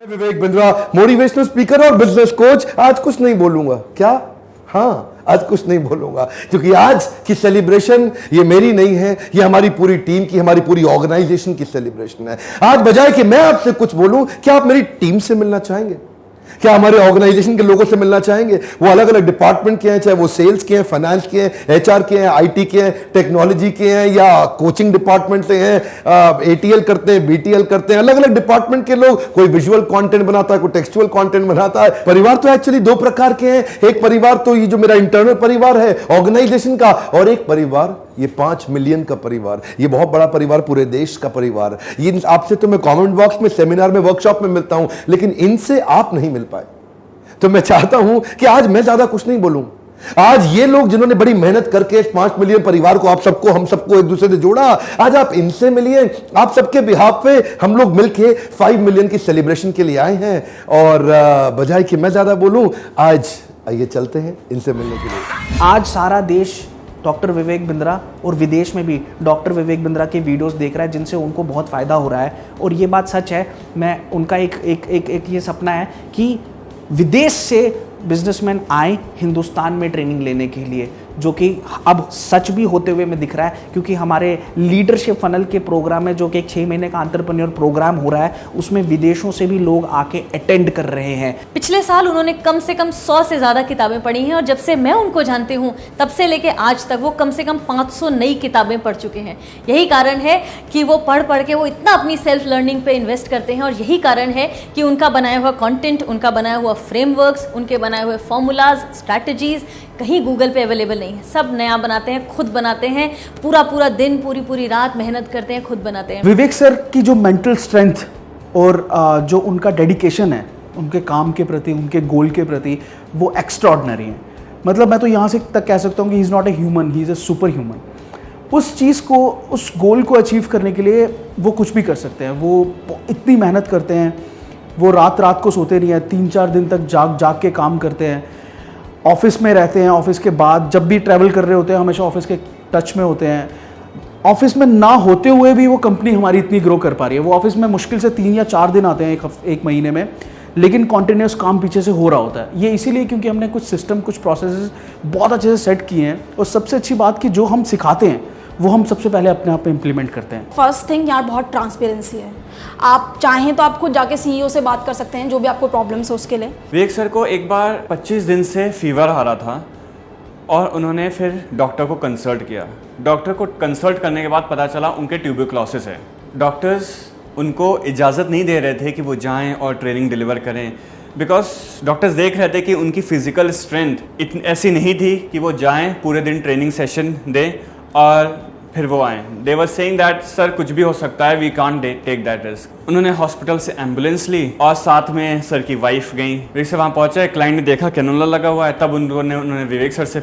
Vivek Bindra, motivational speaker और business coach. आज कुछ नहीं बोलूंगा। क्या? हाँ, आज कुछ नहीं बोलूंगा क्योंकि आज की सेलिब्रेशन ये मेरी नहीं है, ये हमारी पूरी टीम की, हमारी पूरी ऑर्गेनाइजेशन की सेलिब्रेशन है। आज बजाय कि मैं आपसे कुछ बोलूं, क्या आप मेरी टीम से मिलना चाहेंगे? क्या हमारे ऑर्गेनाइजेशन के लोगों से मिलना चाहेंगे? वो अलग अलग डिपार्टमेंट के हैं, चाहे वो सेल्स के हैं, फाइनेंस के हैं, एचआर के हैं, आईटी के हैं, टेक्नोलॉजी के हैं, या कोचिंग डिपार्टमेंट से हैं, एटीएल करते हैं, बीटीएल करते हैं, अलग अलग डिपार्टमेंट के लोग। कोई विजुअल कंटेंट बनाता है, कोई टेक्सचुअल कंटेंट बनाता है। परिवार तो एक्चुअली दो प्रकार के हैं। एक परिवार तो ये जो मेरा इंटरनल परिवार है ऑर्गेनाइजेशन का, और एक परिवार ये 5 मिलियन का परिवार, ये बहुत बड़ा परिवार, पूरे देश का परिवार। ये आपसे तो मैं कमेंट बॉक्स में, सेमिनार में, वर्कशॉप में मिलता हूं, लेकिन इनसे आप नहीं मिल पाए। तो मैं चाहता हूं कि आज मैं ज्यादा कुछ नहीं बोलूं। आज ये लोग जिन्होंने बड़ी मेहनत करके 5 मिलियन परिवार को, आप सबको, हम सबको एक दूसरे से जोड़ा, आज आप इनसे मिलिए। आप सबके बिहाफ पे हम लोग मिलके 5 मिलियन की सेलिब्रेशन के लिए आए हैं। और बजाय कि मैं ज्यादा बोलूं, आज आइए चलते हैं इनसे मिलने के लिए। आज सारा देश डॉक्टर विवेक बिंद्रा और विदेश में भी डॉक्टर विवेक बिंद्रा के वीडियोस देख रहा है, जिनसे उनको बहुत फ़ायदा हो रहा है। और ये बात सच है। मैं उनका एक ये सपना है कि विदेश से बिजनेसमैन आए हिंदुस्तान में ट्रेनिंग लेने के लिए, जो कि अब सच भी होते हुए में दिख रहा है। क्योंकि हमारे लीडरशिप फनल के प्रोग्राम में, जो कि एक 6 महीने का एंटरप्रेन्योर प्रोग्राम हो रहा है, उसमें विदेशों से भी लोग आके अटेंड कर रहे हैं। पिछले साल उन्होंने कम से कम 100 से ज़्यादा किताबें पढ़ी हैं, और जब से मैं उनको जानती हूँ तब से लेके आज तक वो कम से कम 500 नई किताबें पढ़ चुके हैं। यही कारण है कि वो पढ़ के वो इतना अपनी सेल्फ लर्निंग पे इन्वेस्ट करते हैं। और यही कारण है कि उनका बनाया हुआ कंटेंट, उनका बनाया हुआ फ्रेमवर्क्स, उनके बनाए हुए फॉर्मूलाज, स्ट्रैटेजीज कहीं गूगल पे अवेलेबल नहीं है। सब नया बनाते हैं, खुद बनाते हैं, पूरा दिन, पूरी रात मेहनत करते हैं, खुद बनाते हैं। विवेक सर की जो मेंटल स्ट्रेंथ और जो उनका डेडिकेशन है उनके काम के प्रति, उनके गोल के प्रति, वो एक्स्ट्रॉर्डनरी है। मतलब मैं तो यहाँ से तक कह सकता हूँ कि he is not a human, he is a super human. उस चीज़ को, उस गोल को अचीव करने के लिए वो कुछ भी कर सकते हैं। वो इतनी मेहनत करते हैं, वो रात को सोते नहीं हैं, 3-4 दिन तक जाग के काम करते हैं। ऑफिस में रहते हैं, ऑफिस के बाद जब भी ट्रैवल कर रहे होते हैं, हमेशा ऑफिस के टच में होते हैं। ऑफिस में ना होते हुए भी वो कंपनी हमारी इतनी ग्रो कर पा रही है। वो ऑफिस में मुश्किल से 3 या 4 दिन आते हैं एक महीने में, लेकिन कॉन्टिन्यूस काम पीछे से हो रहा होता है। ये इसीलिए क्योंकि हमने कुछ सिस्टम, कुछ प्रोसेसेस बहुत अच्छे से सेट किए हैं। और सबसे अच्छी बात कि जो हम सिखाते हैं वो हम सबसे पहले अपने आप पे इम्प्लीमेंट करते हैं। फर्स्ट थिंग यार, बहुत ट्रांसपेरेंसी है। आप चाहें तो आप खुद जाके सीईओ से बात कर सकते हैं, जो भी आपको प्रॉब्लम्स है उसके लिए। विवेक सर को एक बार 25 दिन से फीवर आ रहा था, और उन्होंने फिर डॉक्टर को कंसल्ट किया। डॉक्टर को कंसल्ट करने के बाद पता चला उनके ट्यूबरक्लोसिस है। डॉक्टर्स उनको इजाज़त नहीं दे रहे थे कि वो जाएं और ट्रेनिंग डिलीवर करें, बिकॉज डॉक्टर्स देख रहे थे कि उनकी फ़िज़िकल स्ट्रेंथ इतनी ऐसी नहीं थी कि वो जाएं, पूरे दिन ट्रेनिंग सेशन दें और फिर वो आएँ। They were saying that sir कुछ भी हो सकता है, we can't take that risk. उन्होंने हॉस्पिटल से एम्बुलेंस ली और साथ में सर की वाइफ गई। विवेक सर वहाँ पहुँचे, क्लाइंट ने देखा कैनुला लगा हुआ है। तब उन्होंने विवेक सर से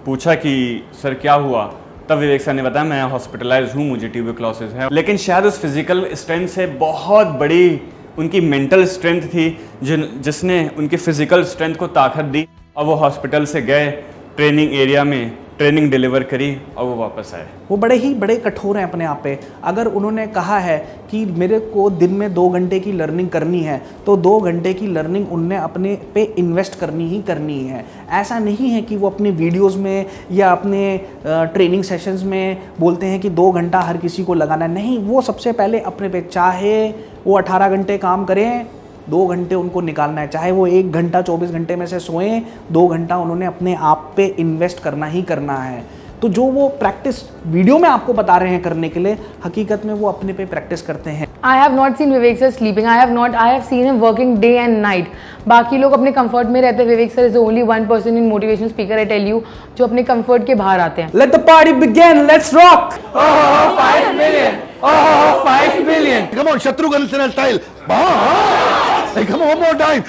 पूछा कि सर क्या हुआ। तब विवेक सर ने बताया मैं हॉस्पिटलाइज हूँ, मुझे ट्यूबरक्लोसिस है। लेकिन शायद उस फिजिकल स्ट्रेंथ से बहुत बड़ी उनकी मेंटल स्ट्रेंथ थी जिसने उनकी फिजिकल स्ट्रेंथ को ताकत दी। और वो हॉस्पिटल से गए, ट्रेनिंग एरिया में ट्रेनिंग डिलीवर करी और वो वापस आए। वो बड़े कठोर हैं अपने आप पे। अगर उन्होंने कहा है कि मेरे को दिन में 2 घंटे की लर्निंग करनी है, तो 2 घंटे की लर्निंग उनने अपने पे इन्वेस्ट करनी ही है। ऐसा नहीं है कि वो अपने वीडियोस में या अपने ट्रेनिंग सेशंस में बोलते हैं कि 2 घंटा हर किसी को लगाना है। नहीं, वो सबसे पहले अपने पे, चाहे वो 18 घंटे काम करें, 2 घंटे उनको निकालना है। चाहे वो 1 घंटा 24 घंटे में से सोएं, 2 घंटा उन्होंने अपने आप पे इन्वेस्ट करना ही करना है। तो जो वो प्रैक्टिस वीडियो में आपको बता रहे हैं करने के लिए, हकीकत में वो अपने पे प्रैक्टिस करते हैं। I have not seen Vivek sir sleeping. I have seen him working day and night. बाकी लोग अपने कंफर्ट में रहते हैं। Vivek sir is only 1 person in motivational speaker, I tell you, जो अपने कंफर्ट के बाहर आते हैं। Let the party begin, let's rock! 5 million! 5 million! Come on, Shatrughan Sinha style. Come on, one more time.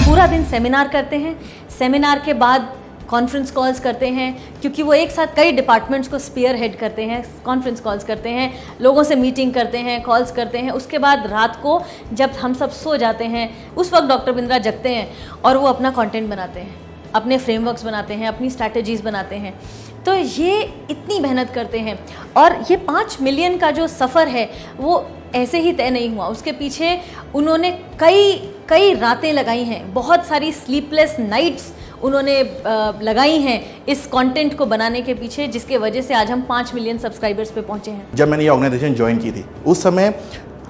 पूरा दिन सेमिनार करते हैं। सेमिनार के बाद कॉन्फ्रेंस कॉल्स करते हैं, क्योंकि वो एक साथ कई डिपार्टमेंट्स को स्पीयर हेड करते हैं, कॉन्फ्रेंस कॉल्स करते हैं, लोगों से मीटिंग करते हैं, कॉल्स करते हैं। उसके बाद रात को जब हम सब सो जाते हैं उस वक्त डॉक्टर बिंद्रा जगते हैं और वो अपना कंटेंट बनाते हैं, अपने फ्रेमवर्क्स बनाते हैं, अपनी स्ट्रैटेजीज़ बनाते हैं। तो ये इतनी मेहनत करते हैं और ये 5 मिलियन का जो सफ़र है वो ऐसे ही तय नहीं हुआ। उसके पीछे उन्होंने कई रातें लगाई हैं, बहुत सारी स्लीपलेस नाइट्स उन्होंने लगाई हैं इस कंटेंट को बनाने के पीछे, जिसके वजह से आज हम 5 मिलियन सब्सक्राइबर्स पे पहुंचे हैं। जब मैंने ये ऑर्गेनाइजेशन ज्वाइन की थी उस समय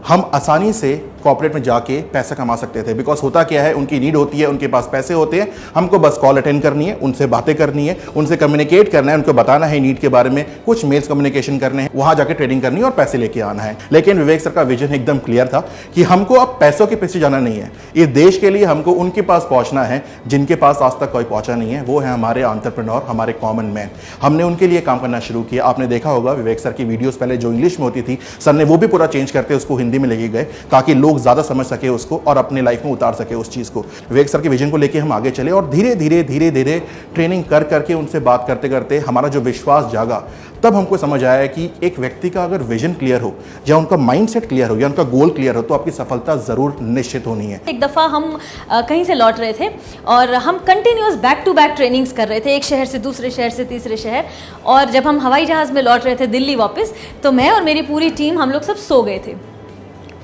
हम आसानी से कॉर्पोरेट में जाके पैसा कमा सकते थे, बिकॉज होता क्या है, उनकी नीड होती है, उनके पास पैसे होते हैं, हमको बस कॉल अटेंड करनी है, उनसे बातें करनी है, उनसे कम्युनिकेट करना है, उनको बताना है नीड के बारे में, कुछ मेल्स कम्युनिकेशन करने हैं, वहां जाके ट्रेडिंग करनी है और पैसे लेके आना है। लेकिन विवेक सर का विजन एकदम क्लियर था कि हमको अब पैसों के पीछे जाना नहीं है, इस देश के लिए हमको उनके पास पहुंचना है जिनके पास आज तक कोई पहुंचा नहीं है, वो है हमारे एंटरप्रेन्योर, हमारे कॉमन मैन। हमने उनके लिए काम करना शुरू किया। आपने देखा होगा विवेक सर की वीडियोस पहले जो इंग्लिश में होती थी, सर ने वो भी पूरा चेंज करते उसको हिंदी में लेके गए ताकि लोग ज्यादा समझ सके उसको और अपने लाइफ में उतार सके उस चीज को। विवेक सर के विजन को लेके हम आगे चले और धीरे धीरे ट्रेनिंग कर करके उनसे बात करते करते हमारा जो विश्वास जागा, तब हमको समझ आया कि एक व्यक्ति का अगर विजन क्लियर हो या उनका माइंडसेट क्लियर हो या उनका गोल क्लियर हो तो आपकी सफलता जरूर निश्चित होनी है। एक दफ़ा हम कहीं से लौट रहे थे और हम continuous back to back trainings कर रहे थे, एक शहर से दूसरे शहर से तीसरे शहर। और जब हम हवाई जहाज़ में लौट रहे थे दिल्ली वापस, तो मैं और मेरी पूरी टीम हम लोग सब सो गए थे।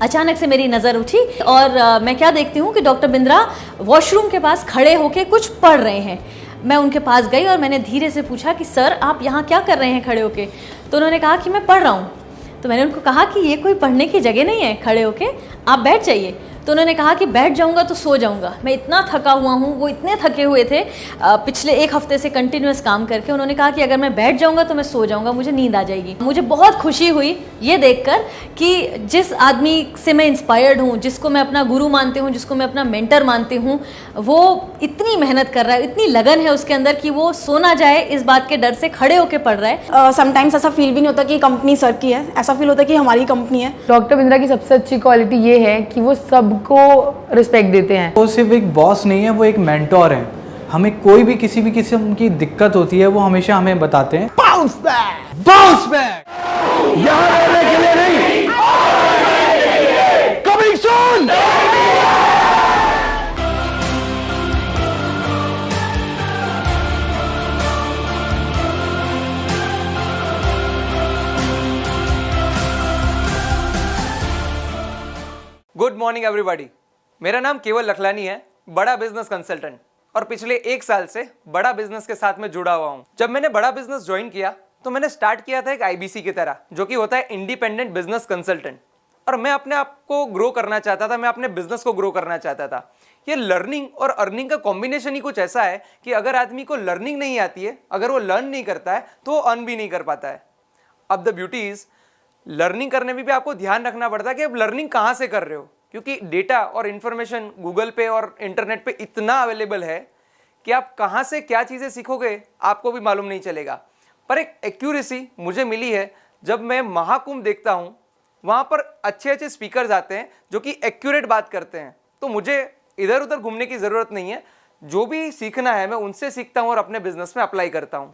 अचानक से मेरी नज़र उठी और मैं क्या देखती हूँ कि डॉक्टर बिंद्रा वॉशरूम के पास खड़े होकर कुछ पढ़ रहे हैं। मैं उनके पास गई और मैंने धीरे से पूछा कि सर आप यहाँ क्या कर रहे हैं खड़े होके? तो उन्होंने कहा कि मैं पढ़ रहा हूँ। तो मैंने उनको कहा कि ये कोई पढ़ने की जगह नहीं है खड़े होके, आप बैठ जाइए। तो उन्होंने कहा कि बैठ जाऊंगा तो सो जाऊंगा। मैं इतना थका हुआ हूँ, वो इतने थके हुए थे पिछले 1 हफ्ते से कंटिन्यूस काम करके। उन्होंने कहा कि अगर मैं बैठ जाऊंगा तो मैं सो जाऊंगा, मुझे नींद आ जाएगी। मुझे बहुत खुशी हुई ये देखकर कि जिस आदमी से मैं इंस्पायर्ड हूँ, जिसको मैं अपना गुरु मानती हूँ, जिसको मैं अपना मेंटर मानती हूँ, वो इतनी मेहनत कर रहा है, इतनी लगन है उसके अंदर कि वो सो ना जाए इस बात के डर से खड़े होकर पढ़ रहा है। समटाइम्स ऐसा फील भी नहीं होता कि कंपनी सर की है, ऐसा फील होता है कि हमारी कंपनी है। डॉक्टर बिंद्रा की सबसे अच्छी क्वालिटी ये है कि वो सबको रिस्पेक्ट देते हैं। वो सिर्फ एक बॉस नहीं है, वो एक मेंटोर है। हमें कोई भी किसी भी किस्म की दिक्कत होती है वो हमेशा हमें बताते हैं बाउंस बैक यहाँ रहने के लिए नहीं, coming soon. Good morning everybody. मेरा नाम केवल लखलानी है, बड़ा बिजनेस कंसल्टेंट, और पिछले 1 साल से बड़ा बिजनेस के साथ में जुड़ा हुआ हूं। जब मैंने बड़ा बिजनेस ज्वाइन किया तो मैंने स्टार्ट किया था एक IBC की तरह, जो कि होता है इंडिपेंडेंट बिजनेस कंसल्टेंट। और मैं अपने आप को ग्रो करना चाहता था, मैं अपने बिजनेस को ग्रो करना चाहता था। ये लर्निंग और अर्निंग का कॉम्बिनेशन ही कुछ ऐसा है कि अगर आदमी को लर्निंग नहीं आती है, अगर वो लर्न नहीं करता है, तो वो अर्न भी नहीं कर पाता है। अब द ब्यूटी इज, लर्निंग करने में भी आपको ध्यान रखना पड़ता है कि आप लर्निंग कहाँ से कर रहे हो, क्योंकि डेटा और इन्फॉर्मेशन गूगल पे और इंटरनेट पे इतना अवेलेबल है कि आप कहाँ से क्या चीज़ें सीखोगे आपको भी मालूम नहीं चलेगा। पर एक एक्यूरेसी मुझे मिली है जब मैं महाकुंभ देखता हूँ, वहाँ पर अच्छे अच्छे स्पीकर्स आते हैं जो कि एक्यूरेट बात करते हैं। तो मुझे इधर उधर घूमने की ज़रूरत नहीं है, जो भी सीखना है मैं उनसे सीखता हूँ और अपने बिजनेस में अप्लाई करता हूँ।